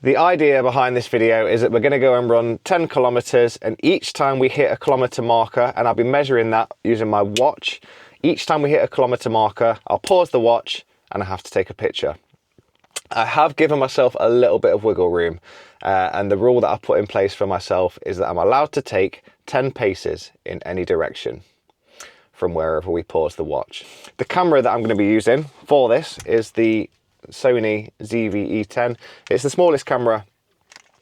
The idea behind this video is that we're going to go and run 10 kilometers, and each time we hit a kilometer marker, and I'll be measuring that using my watch, each time we hit a kilometer marker, I'll pause the watch and I have to take a picture. I have given myself a little bit of wiggle room, and the rule that I've put in place for myself is that I'm allowed to take 10 paces in any direction from wherever we pause the watch. The camera that I'm going to be using for this is the Sony ZV-E10. It's the smallest camera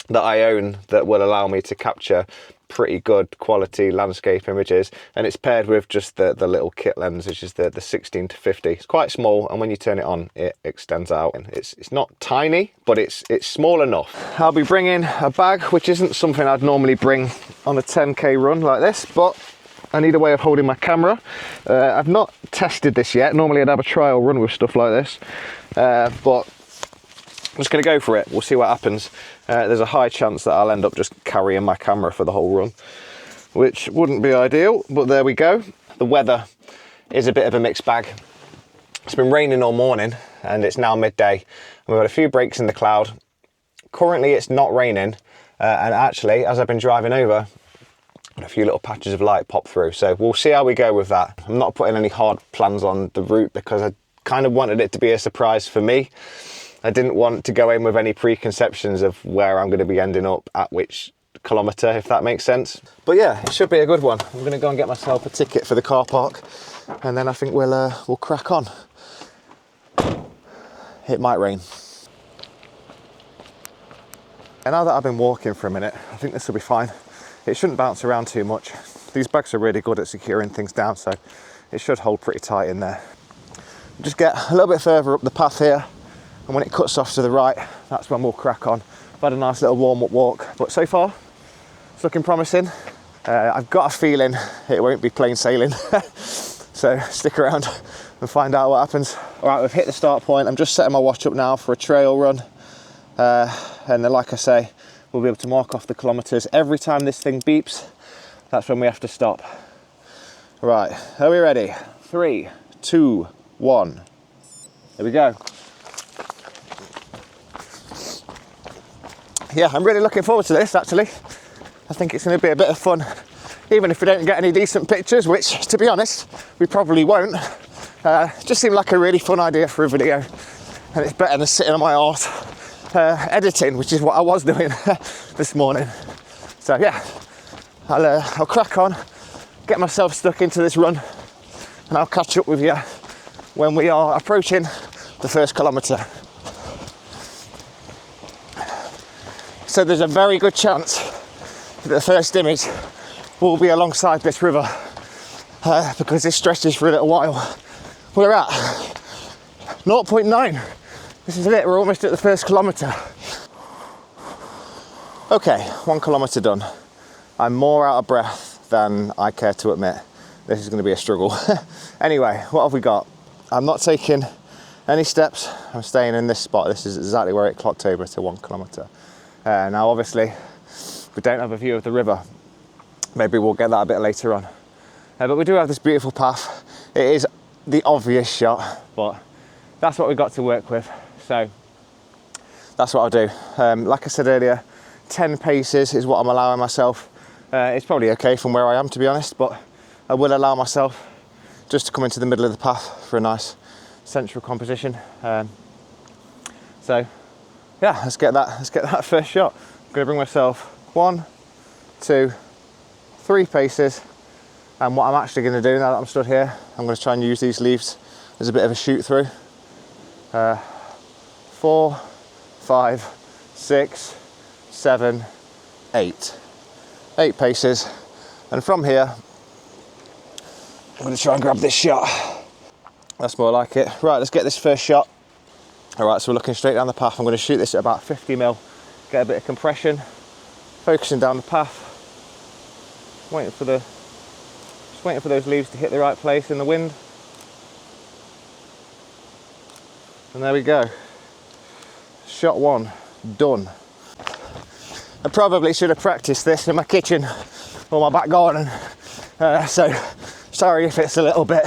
that I own that will allow me to capture pretty good quality landscape images, and it's paired with just the little kit lens, which is the 16-50. It's quite small, and when you turn it on it extends out. It's not tiny, but it's small enough. I'll be bringing a bag, which isn't something I'd normally bring on a 10k run like this, but I need a way of holding my camera. I've not tested this yet. Normally I'd have a trial run with stuff like this, but I'm just going to go for it. We'll see what happens. There's a high chance that I'll end up just carrying my camera for the whole run, which wouldn't be ideal, but there we go. The weather is a bit of a mixed bag. It's been raining all morning and it's now midday, and we've had a few breaks in the cloud. Currently it's not raining, and actually as I've been driving over, a few little patches of light pop through, so we'll see how we go with that. I'm not putting any hard plans on the route because I kind of wanted it to be a surprise for me. I didn't want to go in with any preconceptions of where I'm going to be ending up at which kilometre, if that makes sense. But yeah, it should be a good one. I'm going to go and get myself a ticket for the car park, and then I think we'll crack on. It might rain. And now that I've been walking for a minute, I think this will be fine. It shouldn't bounce around too much. These bags are really good at securing things down, so it should hold pretty tight in there. Just get a little bit further up the path here, and when it cuts off to the right, that's when we'll crack on. I've had a nice little warm-up walk, but so far it's looking promising. I've got a feeling it won't be plain sailing, so stick around and find out what happens. All right, we've hit the start point. I'm just setting my watch up now for a trail run, and then, like I say, we'll be able to mark off the kilometres. Every time this thing beeps, that's when we have to stop. Right, are we ready? 3, 2, 1. Here we go. Yeah, I'm really looking forward to this, actually. I think it's going to be a bit of fun, even if we don't get any decent pictures, which, to be honest, we probably won't. Just seemed like a really fun idea for a video, and it's better than sitting on my arse editing, which is what I was doing this morning. So yeah, I'll crack on, get myself stuck into this run, and I'll catch up with you when we are approaching the first kilometre. So there's a very good chance that the first image will be alongside this river, because this stretches for a little while. We're at 0.9. This is it, we're almost at the first kilometre. Okay, 1 kilometre done. I'm more out of breath than I care to admit. This is going to be a struggle. Anyway, what have we got? I'm not taking any steps. I'm staying in this spot. This is exactly where it clocked over to 1 kilometre. Now obviously, we don't have a view of the river. Maybe we'll get that a bit later on. But we do have this beautiful path. It is the obvious shot, but that's what we've got to work with. So that's what I'll do. Like I said earlier, 10 paces is what I'm allowing myself. It's probably okay from where I am, to be honest, but I will allow myself just to come into the middle of the path for a nice central composition. So yeah, let's get that first shot. I'm going to bring myself 1, 2, 3 paces, and what I'm actually going to do now that I'm stood here, I'm going to try and use these leaves as a bit of a shoot through. 4, 5, 6, 7, 8. 8 paces, and from here I'm going to try and grab this shot. That's more like it. Right, let's get this first shot. All right, so we're looking straight down the path. I'm going to shoot this at about 50 mil, get a bit of compression, focusing down the path, waiting for those leaves to hit the right place in the wind. And there we go. Shot 1 done. I probably should have practiced this in my kitchen or my back garden, so sorry if it's a little bit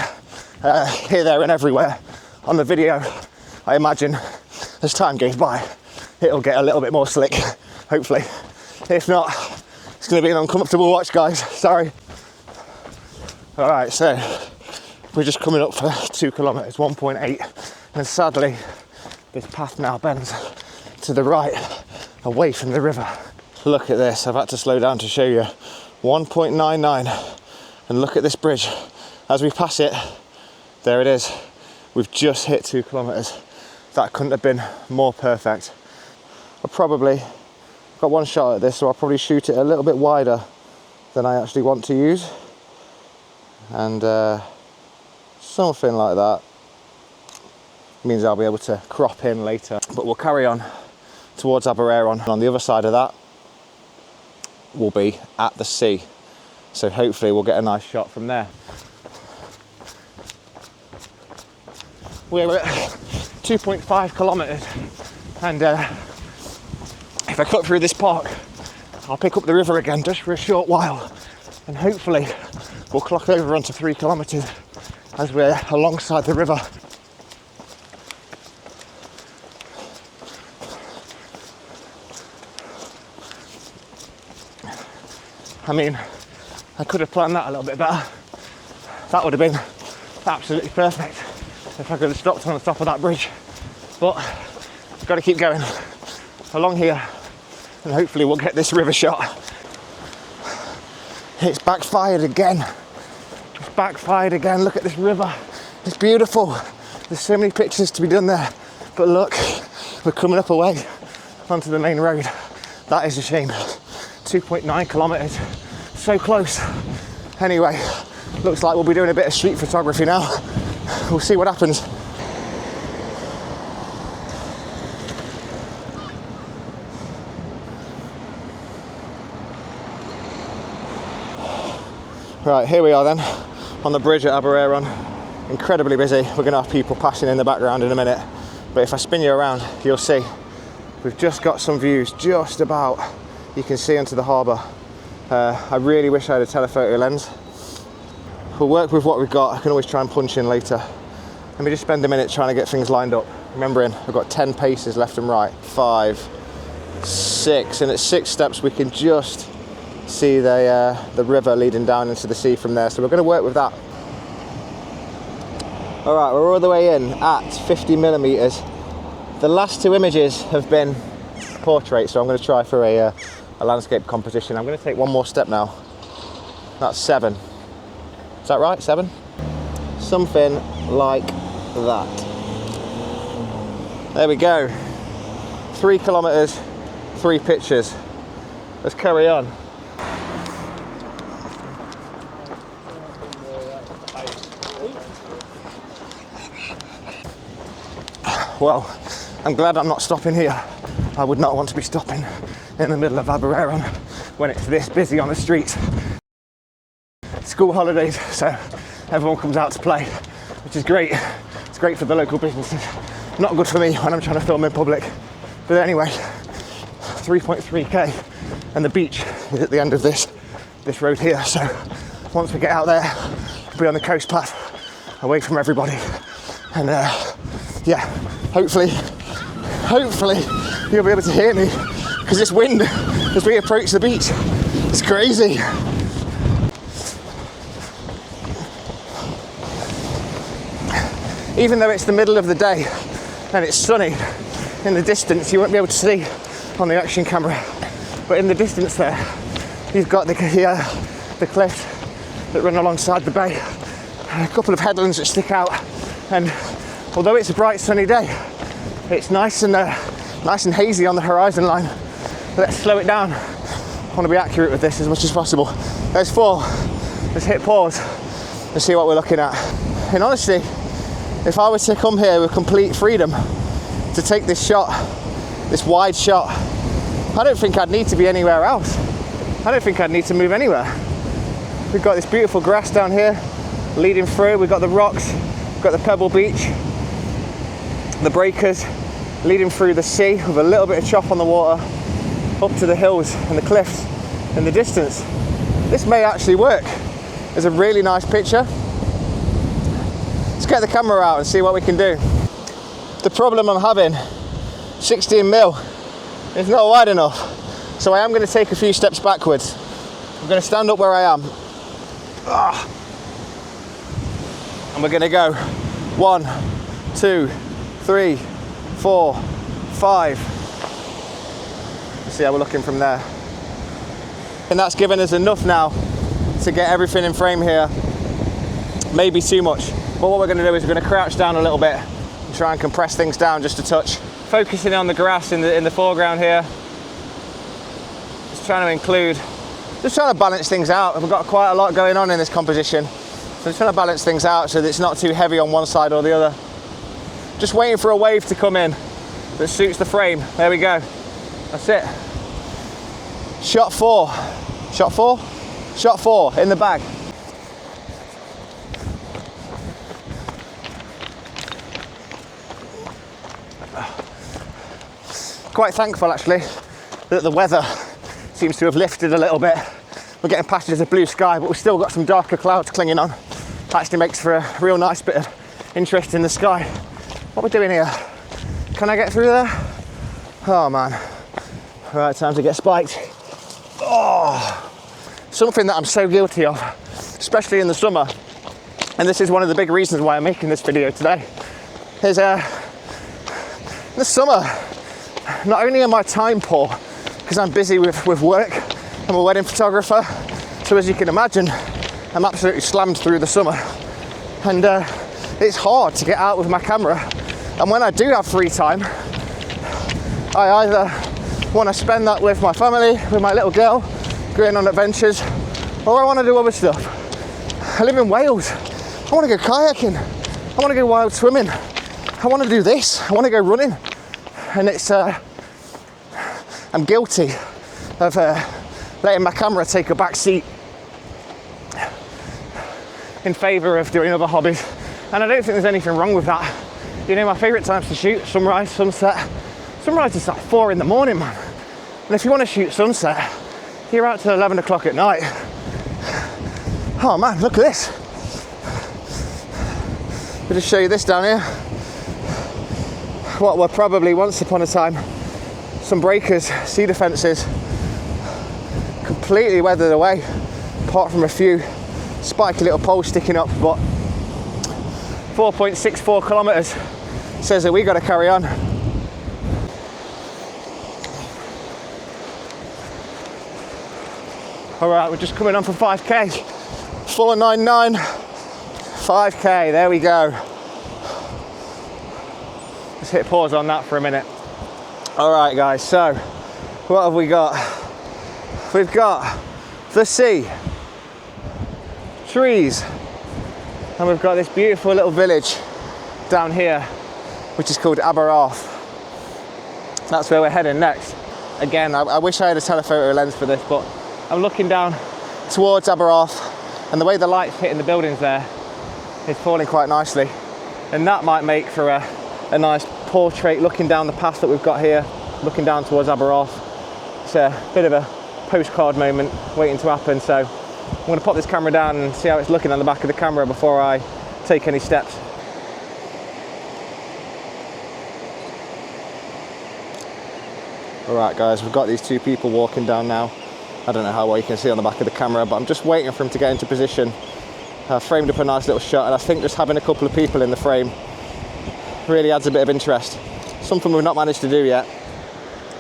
here, there and everywhere on the video. I imagine as time goes by it'll get a little bit more slick, hopefully. If not, it's going to be an uncomfortable watch, guys. Sorry. All right, so we're just coming up for 2 kilometers, 1.8, and sadly, this path now bends to the right, away from the river. Look at this. I've had to slow down to show you. 1.99, and look at this bridge. As we pass it, there it is. We've just hit 2 kilometers. That couldn't have been more perfect. I probably got one shot at this, so I'll probably shoot it a little bit wider than I actually want to use. And something like that means I'll be able to crop in later. But we'll carry on towards Abereiron. On the other side of that, we'll be at the sea. So hopefully we'll get a nice shot from there. We're at 2.5 kilometers, and if I cut through this park, I'll pick up the river again just for a short while, and hopefully we'll clock over onto 3 kilometers as we're alongside the river. I mean, I could have planned that a little bit better. That would have been absolutely perfect if I could have stopped on the top of that bridge. But I've got to keep going along here, and hopefully we'll get this river shot. It's backfired again. It's backfired again. Look at this river. It's beautiful. There's so many pictures to be done there. But look, we're coming up away onto the main road. That is a shame. 2.9 kilometers. So close. Anyway, looks like we'll be doing a bit of street photography now. We'll see what happens. Right, here we are then, on the bridge at Abereiron. Incredibly busy. We're going to have people passing in the background in a minute. But if I spin you around, you'll see we've just got some views just about. You can see into the harbour. I really wish I had a telephoto lens. We'll work with what we've got. I can always try and punch in later. Let me just spend a minute trying to get things lined up. Remembering, I've got 10 paces left and right. 5, 6, and at 6 steps we can just see the river leading down into the sea from there. So we're going to work with that. All right, we're all the way in at 50 millimeters. The last 2 images have been portrait, so I'm going to try for a landscape composition. I'm going to take one more step now. That's 7. Is that right? 7? Something like that. There we go. 3 kilometers, 3 pictures. Let's carry on. Well, I'm glad I'm not stopping here. I would not want to be stopping in the middle of Abereiron when it's this busy on the streets. School holidays, so everyone comes out to play, which is great. It's great for the local businesses. Not good for me when I'm trying to film in public. But anyway, 3.3k, and the beach is at the end of this road here. So once we get out there, we'll be on the coast path, away from everybody. And yeah, hopefully you'll be able to hear me, because this wind as we approach the beach, it's crazy. Even though it's the middle of the day and it's sunny, in the distance you won't be able to see on the action camera, but in the distance there you've got the cliffs that run alongside the bay, and a couple of headlands that stick out. And although it's a bright sunny day, it's nice and hazy on the horizon line. Let's slow it down. I want to be accurate with this as much as possible. There's 4. Let's hit pause and see what we're looking at. And honestly, if I were to come here with complete freedom to take this shot, this wide shot, I don't think I'd need to be anywhere else. I don't think I'd need to move anywhere. We've got this beautiful grass down here leading through. We've got the rocks, we've got the pebble beach, the breakers leading through the sea with a little bit of chop on the water, up to the hills and the cliffs in the distance. This may actually work. It's a really nice picture. Let's get the camera out and see what we can do. The problem I'm having, 16mm, It's not wide enough. So I am going to take a few steps backwards. I'm going to stand up where I am. And we're going to go 1, 2, 3, 4, 5. Let's see how we're looking from there. And that's given us enough now to get everything in frame here. Maybe too much. But what we're going to do is we're going to crouch down a little bit and try and compress things down just a touch. Focusing on the grass in the foreground here. Just trying to balance things out. We've got quite a lot going on in this composition. So just trying to balance things out so that it's not too heavy on one side or the other. Just waiting for a wave to come in that suits the frame. There we go. That's it. Shot 4. Shot 4? Shot 4 in the bag. Quite thankful actually that the weather seems to have lifted a little bit. We're getting patches of blue sky, but we've still got some darker clouds clinging on. Actually makes for a real nice bit of interest in the sky. What are we doing here? Can I get through there? Oh man. Right, time to get spiked. Oh, something that I'm so guilty of, especially in the summer. And this is one of the big reasons why I'm making this video today. Is in the summer, not only am I time poor, because I'm busy with work, I'm a wedding photographer, so as you can imagine, I'm absolutely slammed through the summer. And it's hard to get out with my camera. And when I do have free time, I either want to spend that with my family, with my little girl, going on adventures, or I want to do other stuff. I live in Wales. I want to go kayaking. I want to go wild swimming. I want to do this. I want to go running. And it's, I'm guilty of letting my camera take a back seat in favour of doing other hobbies. And I don't think there's anything wrong with that. You know, my favourite times to shoot, sunrise, sunset. Sunrise is like 4 in the morning, man. And if you want to shoot sunset, you're out till 11 o'clock at night. Oh man, look at this. I'll just show you this down here. What were probably once upon a time some breakers, cedar fences, completely weathered away, apart from a few spiky little poles sticking up. But 4.64 kilometers says that we got to carry on. All right, we're just coming on for 5k. 499, 5k. There we go. Let's hit pause on that for a minute. All right, guys. So, what have we got? We've got the sea, trees, and we've got this beautiful little village down here, which is called Aberarth. That's where we're heading next. Again, I wish I had a telephoto lens for this, but I'm looking down towards Aberarth, and the way the light's hitting the buildings there is falling quite nicely, and that might make for a nice portrait looking down the path that we've got here, looking down towards Aberarth. It's a bit of a postcard moment waiting to happen, so I'm going to pop this camera down and see how it's looking on the back of the camera before I take any steps. Alright guys, we've got these two people walking down now. I don't know how well you can see on the back of the camera, but I'm just waiting for him to get into position. Framed up a nice little shot, and I think just having a couple of people in the frame really adds a bit of interest. Something we've not managed to do yet,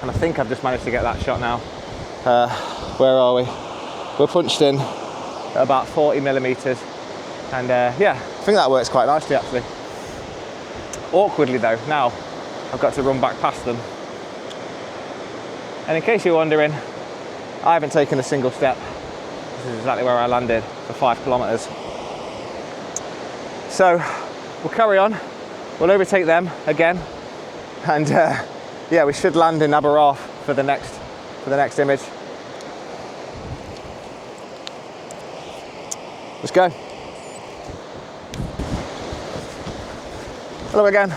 and I think I've just managed to get that shot now. Where are we? We're punched in at about 40 millimeters, and yeah, I think that works quite nicely actually. Awkwardly though, now I've got to run back past them. And in case you're wondering, I haven't taken a single step. This is exactly where I landed for 5 kilometers. So we'll carry on. We'll overtake them again, and yeah, we should land in Aberarth for the next image. Let's go. Hello again.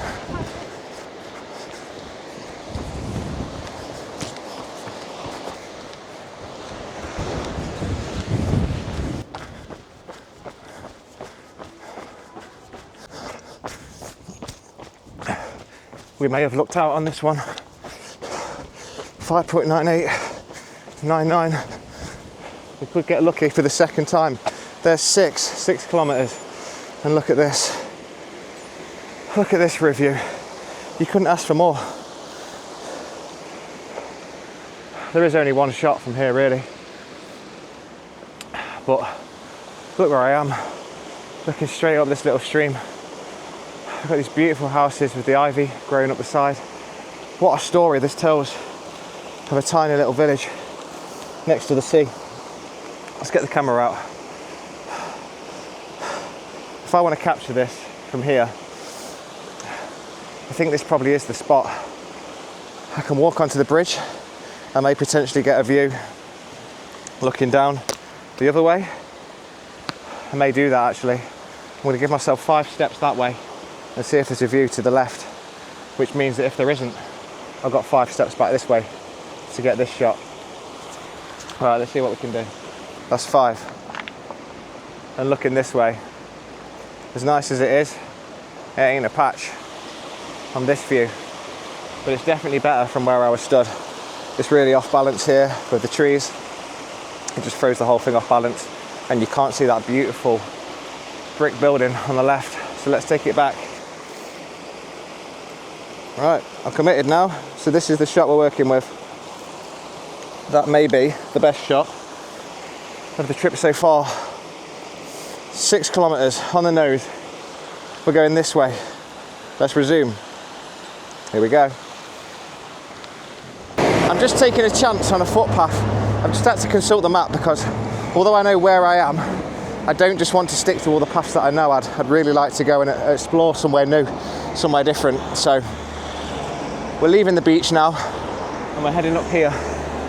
We may have looked out on this one. 5.9899. We could get lucky for the second time. There's 6 kilometers. And look at this. Look at this review. You couldn't ask for more. There is only one shot from here really. But look where I am, looking straight up this little stream. I've got these beautiful houses with the ivy growing up the side. What a story this tells of a tiny little village next to the sea. Let's get the camera out. If I want to capture this from here, I think this probably is the spot. I can walk onto the bridge. I may potentially get a view looking down the other way. I may do that actually. I'm going to give myself 5 steps that way and see if there's a view to the left, which means that if there isn't, I've got 5 steps back this way to get this shot. All right, let's see what we can do. That's 5. And looking this way, as nice as it is, it ain't a patch on this view, but it's definitely better from where I was stood. It's really off balance here with the trees. It just throws the whole thing off balance, and you can't see that beautiful brick building on the left. So let's take it back. Right, I'm committed now. So this is the shot we're working with. That may be the best shot of the trip so far. 6 kilometers on the nose. We're going this way. Let's resume. Here we go. I'm just taking a chance on a footpath. I've just had to consult the map because although I know where I am, I don't just want to stick to all the paths that I know. I'd really like to go and explore somewhere new, somewhere different. So we're leaving the beach now and we're heading up here.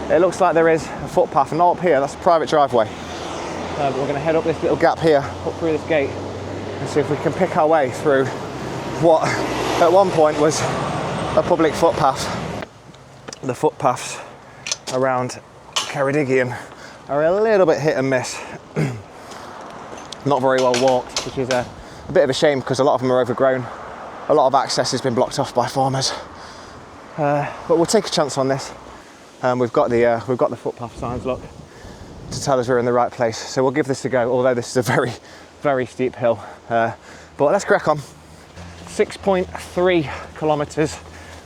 It looks like there is a footpath, and not up here, that's a private driveway. But we're going to head up this little gap here, up through this gate, and see if we can pick our way through what at one point was a public footpath. The footpaths around Ceredigion are a little bit hit and miss. Not very well walked, which is a bit of a shame because a lot of them are overgrown. A lot of access has been blocked off by farmers. But we'll take a chance on this. We've got the footpath signs, look, to tell us we're in the right place. So we'll give this a go, although this is a very, very steep hill. But let's crack on. 6.3 kilometers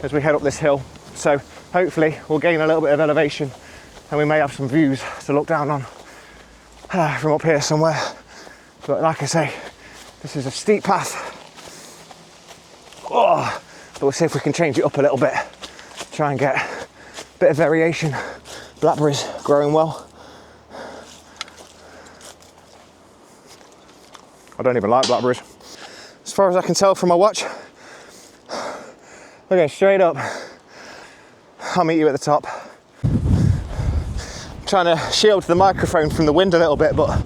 as we head up this hill. So hopefully we'll gain a little bit of elevation and we may have some views to look down on from up here somewhere. But like I say, this is a steep path. Oh, but we'll see if we can change it up a little bit. Try and get a bit of variation. Blackberries growing well. I don't even like blackberries. As far as I can tell from my watch, we're going straight up. I'll meet you at the top. I'm trying to shield the microphone from the wind a little bit, but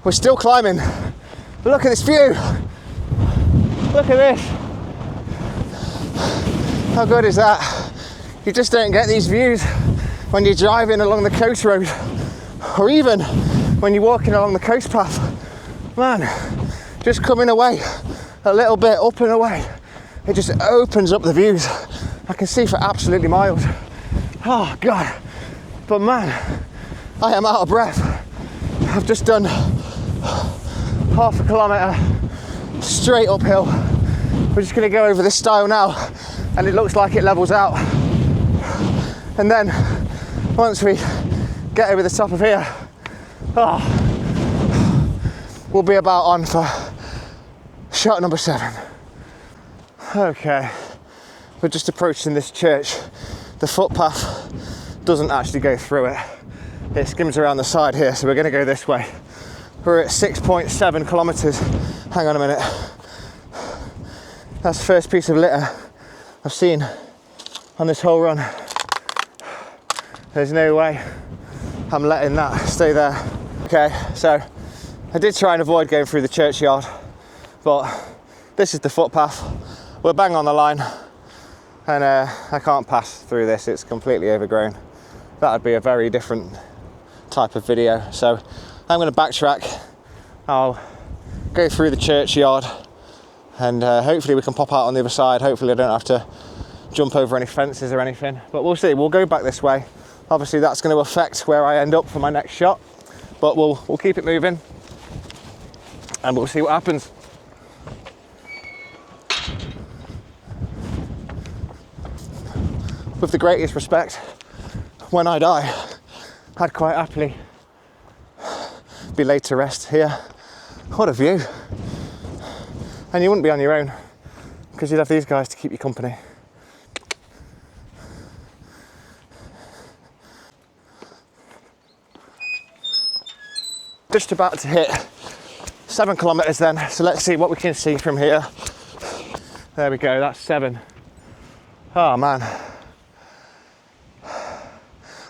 we're still climbing. Look at this view. Look at this. How good is that? You just don't get these views when you're driving along the coast road, or even when you're walking along the coast path. Man, just coming away a little bit up and away, it just opens up the views. I can see for absolutely miles. Oh God, but man, I am out of breath. I've just done half a kilometre straight uphill. We're just going to go over this stile now, and it looks like it levels out. And then once we get over the top of here, we'll be about on for shot number 7. Okay, we're just approaching this church. The footpath doesn't actually go through it. It skims around the side here, so we're going to go this way. We're at 6.7 kilometres. Hang on a minute. That's the first piece of litter I've seen on this whole run. There's no way I'm letting that stay there. Okay, so I did try and avoid going through the churchyard, but this is the footpath. We're bang on the line, and I can't pass through this. It's completely overgrown. That would be a very different type of video. So I'm going to backtrack. I'll go through the churchyard, and hopefully we can pop out on the other side. Hopefully I don't have to jump over any fences or anything, but we'll see. We'll go back this way. Obviously that's going to affect where I end up for my next shot, but we'll keep it moving and we'll see what happens. With the greatest respect, when I die, I'd quite happily be laid to rest here. What a view. And you wouldn't be on your own, because you'd have these guys to keep you company. Just about to hit 7 kilometers then, so let's see what we can see from here. There we go, that's 7. Oh man.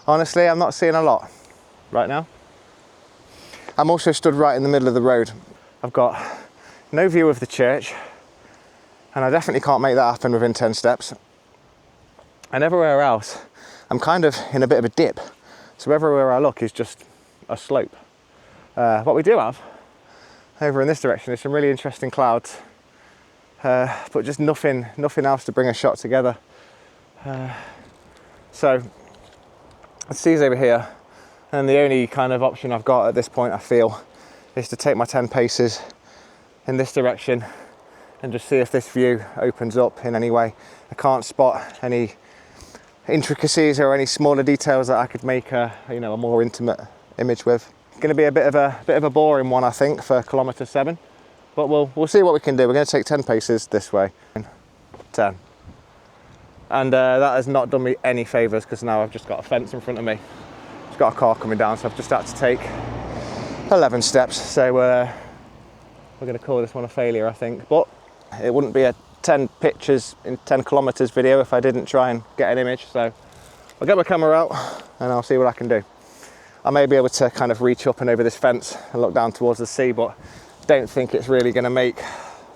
Honestly, I'm not seeing a lot right now. I'm also stood right in the middle of the road. I've got no view of the church, and I definitely can't make that happen within 10 steps. And everywhere else, I'm kind of in a bit of a dip. So everywhere I look is just a slope. What we do have over in this direction is some really interesting clouds, but just nothing else to bring a shot together. So the sea's over here, and the only kind of option I've got at this point, I feel, is to take my 10 paces in this direction and just see if this view opens up in any way. I can't spot any intricacies or any smaller details that I could make a more intimate image with. It's going to be a bit of a boring one, I think, for kilometre 7, but we'll see what we can do. We're going to take 10 paces this way. 10. And that has not done me any favours, because now I've just got a fence in front of me. It's got a car coming down, so I've just had to take 11 steps. So we're going to call this one a failure, I think. But it wouldn't be a 10 pictures in 10 kilometres video if I didn't try and get an image. So I'll get my camera out and I'll see what I can do. I may be able to kind of reach up and over this fence and look down towards the sea, but don't think it's really going to make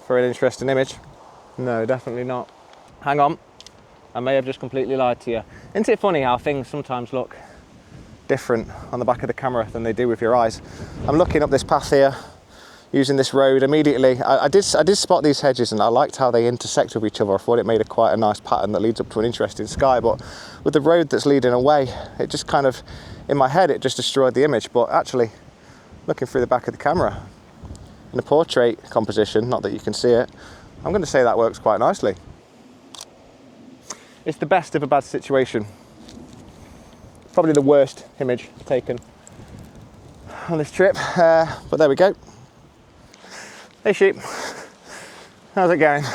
for an interesting image. No, definitely not. Hang on. I may have just completely lied to you. Isn't it funny how things sometimes look different on the back of the camera than they do with your eyes? I'm looking up this path here, using this road. Immediately, I did spot these hedges, and I liked how they intersect with each other. I thought it made quite a nice pattern that leads up to an interesting sky, but with the road that's leading away, it just kind of, in my head, it just destroyed the image. But actually, looking through the back of the camera, in a portrait composition, not that you can see it, I'm going to say that works quite nicely. It's the best of a bad situation. Probably the worst image taken on this trip, but there we go. Hey sheep, how's it going?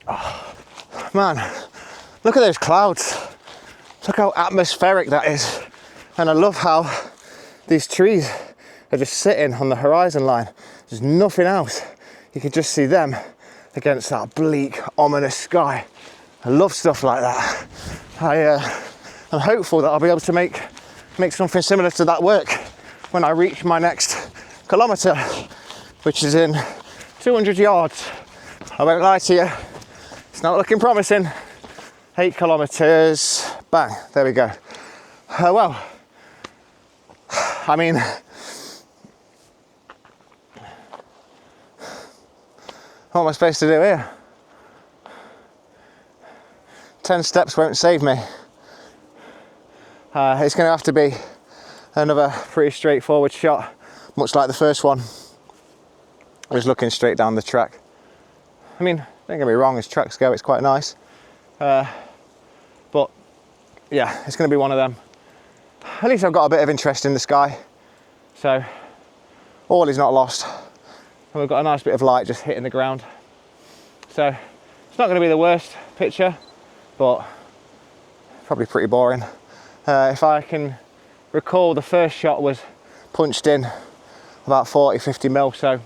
Oh, man, look at those clouds. Look how atmospheric that is. And I love how these trees are just sitting on the horizon line. There's nothing else. You can just see them against that bleak, ominous sky. I love stuff like that. I'm hopeful that I'll be able to make something similar to that work when I reach my next kilometre, which is in 200 yards. I won't lie to you, it's not looking promising. 8 kilometres, bang, there we go. Well, I mean, what am I supposed to do here? 10 steps won't save me. It's going to have to be another pretty straightforward shot, much like the first one. I was looking straight down the track. I mean, don't get me wrong, as tracks go, it's quite nice. But yeah, it's going to be one of them. At least I've got a bit of interest in the sky. So all is not lost. And we've got a nice bit of light just hitting the ground. So it's not going to be the worst picture, but probably pretty boring. If I can recall, the first shot was punched in about 40-50 mil, so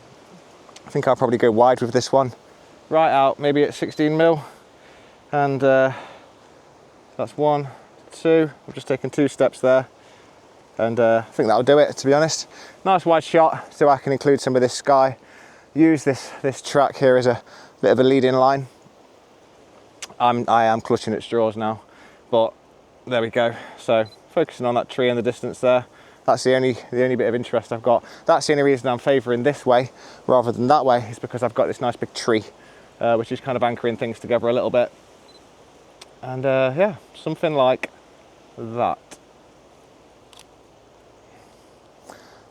I think I'll probably go wide with this one. Right out, maybe at 16 mil. And that's 1, 2, I've just taken 2 steps there. And I think that'll do it, to be honest. Nice wide shot, so I can include some of this sky. Use this track here as a bit of a leading line. I am clutching at straws now, but there we go. So focusing on that tree in the distance there, That's the only bit of interest I've got. That's the only reason I'm favouring this way rather than that way, is because I've got this nice big tree, which is kind of anchoring things together a little bit. And yeah, something like that.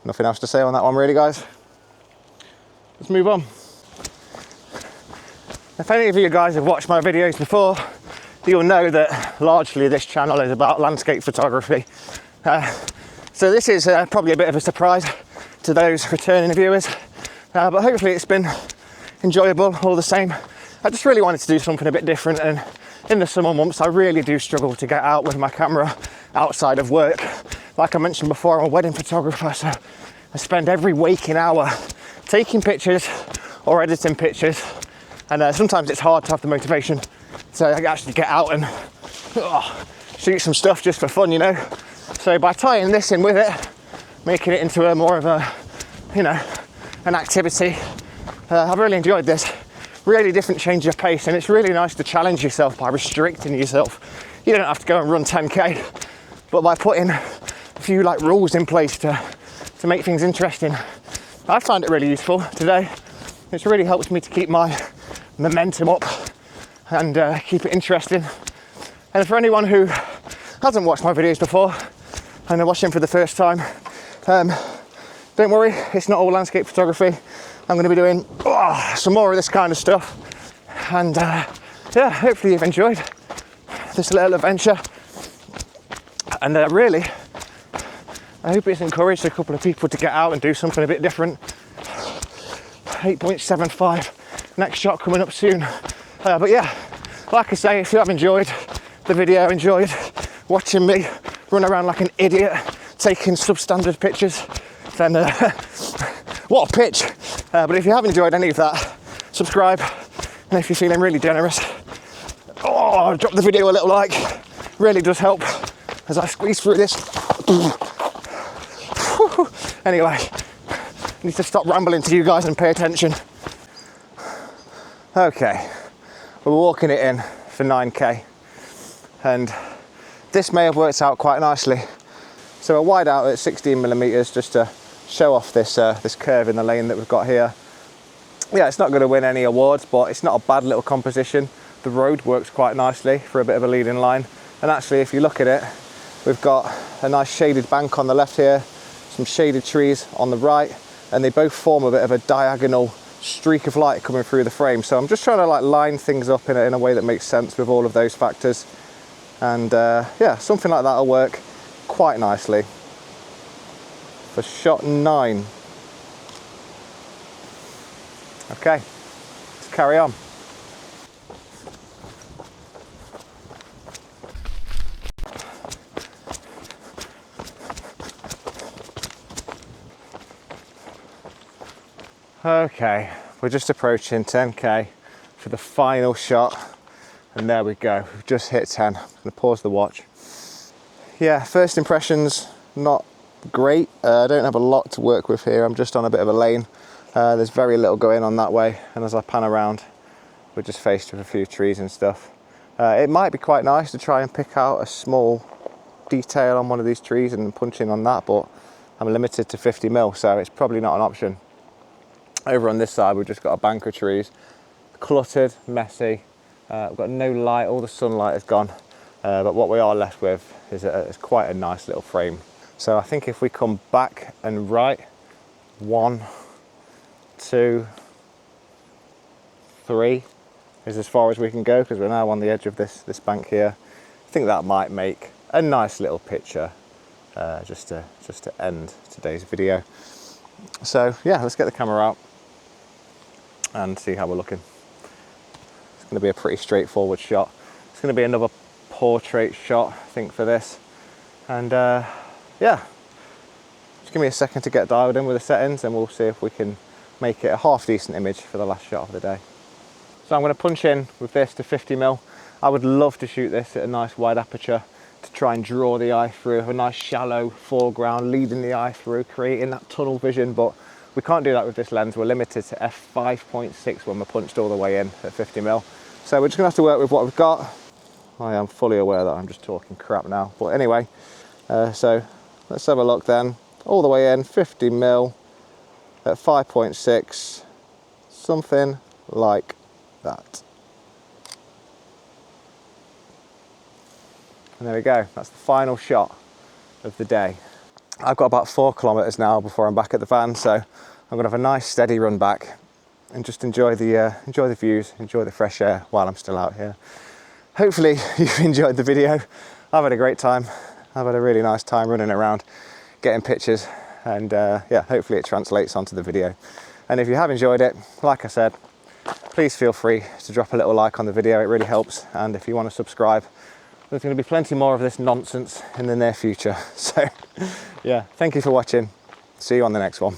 Nothing else to say on that one really, guys. Let's move on. If any of you guys have watched my videos before, you'll know that largely this channel is about landscape photography. So this is probably a bit of a surprise to those returning viewers, but hopefully it's been enjoyable all the same. I just really wanted to do something a bit different, and in the summer months I really do struggle to get out with my camera outside of work. Like I mentioned before, I'm a wedding photographer, so I spend every waking hour taking pictures or editing pictures, and sometimes it's hard to have the motivation to actually get out and shoot some stuff just for fun, you know. So by tying this in with it, making it into a more of a, you know, an activity, I've really enjoyed this. Really different change of pace, and it's really nice to challenge yourself by restricting yourself. You don't have to go and run 10k, but by putting a few like rules in place to make things interesting. I find it really useful today. It's really helped me to keep my momentum up and keep it interesting. And for anyone who hasn't watched my videos before and are watching for the first time, don't worry, it's not all landscape photography. I'm going to be doing some more of this kind of stuff, and yeah, hopefully you've enjoyed this little adventure, and really I hope it's encouraged a couple of people to get out and do something a bit different. 8.75, next shot coming up soon. But yeah, like I say, if you have enjoyed the video, enjoyed watching me run around like an idiot taking substandard pictures, then what a pitch. But if you haven't enjoyed any of that, subscribe, and if you're feeling really generous, drop the video a little like. Really does help as I squeeze through this. Anyway, I need to stop rambling to you guys and pay attention. Okay, we're walking it in for 9k, and this may have worked out quite nicely. So a wide out at 16mm just to show off this this curve in the lane that we've got here. Yeah, it's not going to win any awards, but it's not a bad little composition. The road works quite nicely for a bit of a leading line, and actually if you look at it, we've got a nice shaded bank on the left here, some shaded trees on the right, and they both form a bit of a diagonal streak of light coming through the frame. So I'm just trying to like line things up in a way that makes sense with all of those factors, and yeah, something like that will work quite nicely for shot 9. Okay, let's carry on. Okay, we're just approaching 10k for the final shot, and there we go, we've just hit 10. I'm gonna pause the watch. Yeah, first impressions, not great. I don't have a lot to work with here. I'm just on a bit of a lane. There's very little going on that way, and as I pan around, we're just faced with a few trees and stuff. It might be quite nice to try and pick out a small detail on one of these trees and punch in on that, but I'm limited to 50mm, so it's probably not an option. Over on this side, we've just got a bank of trees, cluttered, messy. We've got no light, all the sunlight is gone. But what we are left with is quite a nice little frame. So I think if we come back and right, 1, 2, 3 is as far as we can go, because we're now on the edge of this bank here. I think that might make a nice little picture just to end today's video. So yeah, let's get the camera out and see how we're looking. It's going to be a pretty straightforward shot. It's going to be another portrait shot, I think, for this. And yeah, just give me a second to get dialed in with the settings, and we'll see if we can make it a half decent image for the last shot of the day. So I'm going to punch in with this to 50mm. I would love to shoot this at a nice wide aperture to try and draw the eye through, a nice shallow foreground, leading the eye through, creating that tunnel vision, but we can't do that with this lens. We're limited to f5.6 when we're punched all the way in at 50mm. So we're just gonna have to work with what we've got. I am fully aware that I'm just talking crap now, but anyway, so let's have a look then. all the way in, 50 mil at 5.6, something like that. And there we go, that's the final shot of the day. I've got about 4 kilometers now before I'm back at the van, so I'm gonna have a nice steady run back and just enjoy the views, enjoy the fresh air while I'm still out here. Hopefully you've enjoyed the video. I've had a great time. I've had a really nice time running around, getting pictures, and yeah, hopefully it translates onto the video. And if you have enjoyed it, like I said, please feel free to drop a little like on the video, it really helps. And if you want to subscribe, there's going to be plenty more of this nonsense in the near future. So yeah, thank you for watching. See you on the next one.